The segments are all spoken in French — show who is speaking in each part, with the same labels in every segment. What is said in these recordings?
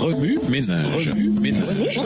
Speaker 1: Remue ménage. Remue ménage.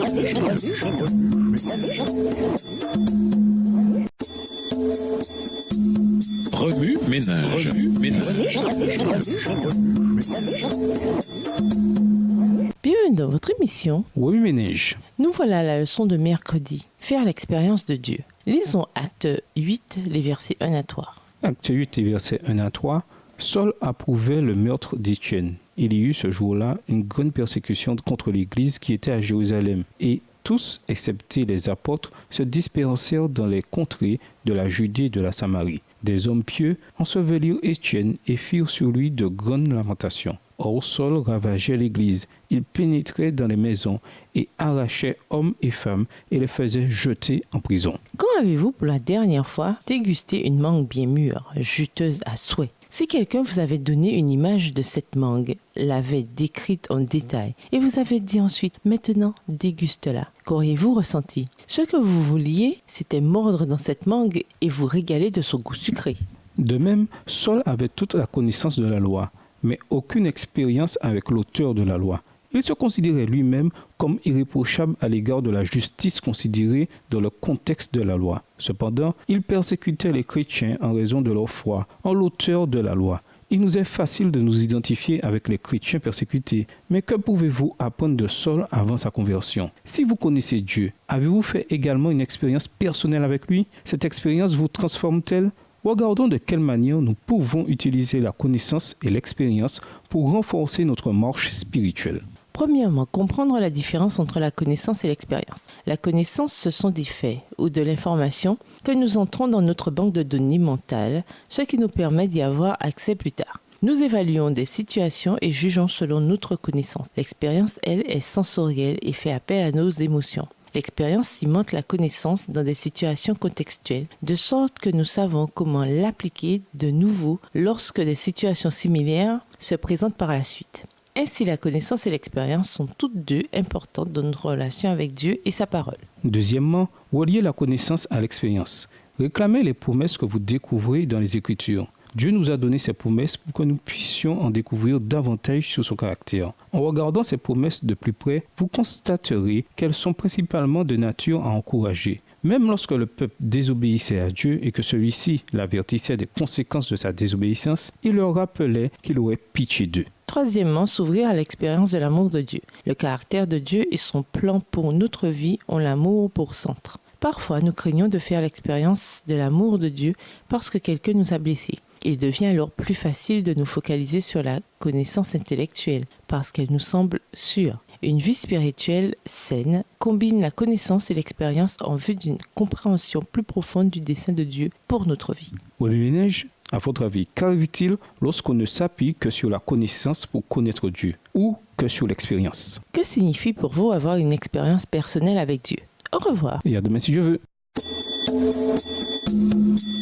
Speaker 2: Bienvenue dans votre émission.
Speaker 3: Remue ménage.
Speaker 2: Nous voilà à la leçon de mercredi. Faire l'expérience de Dieu. Lisons Acte 8, les versets 1 à 3.
Speaker 3: Acte 8 et versets 1 à 3. Saul approuvait le meurtre d'Étienne. Il y eut ce jour-là une grande persécution contre l'Église qui était à Jérusalem. Et tous, excepté les apôtres, se dispersèrent dans les contrées de la Judée et de la Samarie. Des hommes pieux ensevelirent Étienne et firent sur lui de grandes lamentations. Or Saul ravageait l'Église. Il pénétrait dans les maisons et arrachait hommes et femmes et les faisait jeter en prison.
Speaker 2: Quand avez-vous pour la dernière fois dégusté une mangue bien mûre, juteuse à souhait? Si quelqu'un vous avait donné une image de cette mangue, l'avait décrite en détail, et vous avait dit ensuite, maintenant, déguste-la, qu'auriez-vous ressenti? Ce que vous vouliez, c'était mordre dans cette mangue et vous régaler de son goût sucré.
Speaker 3: De même, Saul avait toute la connaissance de la loi, mais aucune expérience avec l'auteur de la loi. Il se considérait lui-même comme irréprochable à l'égard de la justice considérée dans le contexte de la loi. Cependant, il persécutait les chrétiens en raison de leur foi en l'auteur de la loi. Il nous est facile de nous identifier avec les chrétiens persécutés, mais que pouvez-vous apprendre de Saul avant sa conversion? Si vous connaissez Dieu, avez-vous fait également une expérience personnelle avec lui? Cette expérience vous transforme-t-elle? Regardons de quelle manière nous pouvons utiliser la connaissance et l'expérience pour renforcer notre marche spirituelle.
Speaker 2: Premièrement, comprendre la différence entre la connaissance et l'expérience. La connaissance, ce sont des faits ou de l'information que nous entrons dans notre banque de données mentale, ce qui nous permet d'y avoir accès plus tard. Nous évaluons des situations et jugeons selon notre connaissance. L'expérience, elle, est sensorielle et fait appel à nos émotions. L'expérience cimente la connaissance dans des situations contextuelles, de sorte que nous savons comment l'appliquer de nouveau lorsque des situations similaires se présentent par la suite. Ainsi, la connaissance et l'expérience sont toutes deux importantes dans notre relation avec Dieu et sa parole.
Speaker 3: Deuxièmement, reliez la connaissance à l'expérience. Réclamez les promesses que vous découvrez dans les Écritures. Dieu nous a donné ces promesses pour que nous puissions en découvrir davantage sur son caractère. En regardant ces promesses de plus près, vous constaterez qu'elles sont principalement de nature à encourager. Même lorsque le peuple désobéissait à Dieu et que celui-ci l'avertissait des conséquences de sa désobéissance, il leur rappelait qu'il aurait pitié d'eux.
Speaker 2: Troisièmement, s'ouvrir à l'expérience de l'amour de Dieu. Le caractère de Dieu et son plan pour notre vie ont l'amour pour centre. Parfois, nous craignons de faire l'expérience de l'amour de Dieu parce que quelqu'un nous a blessés. Il devient alors plus facile de nous focaliser sur la connaissance intellectuelle parce qu'elle nous semble sûre. Une vie spirituelle saine combine la connaissance et l'expérience en vue d'une compréhension plus profonde du dessein de Dieu pour notre vie.
Speaker 3: Remue ménage, à votre avis, qu'arrive-t-il lorsqu'on ne s'appuie que sur la connaissance pour connaître Dieu ou que sur l'expérience?
Speaker 2: Que signifie pour vous avoir une expérience personnelle avec Dieu? Au revoir.
Speaker 3: Et à demain si Dieu veut.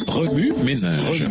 Speaker 1: Remue ménage.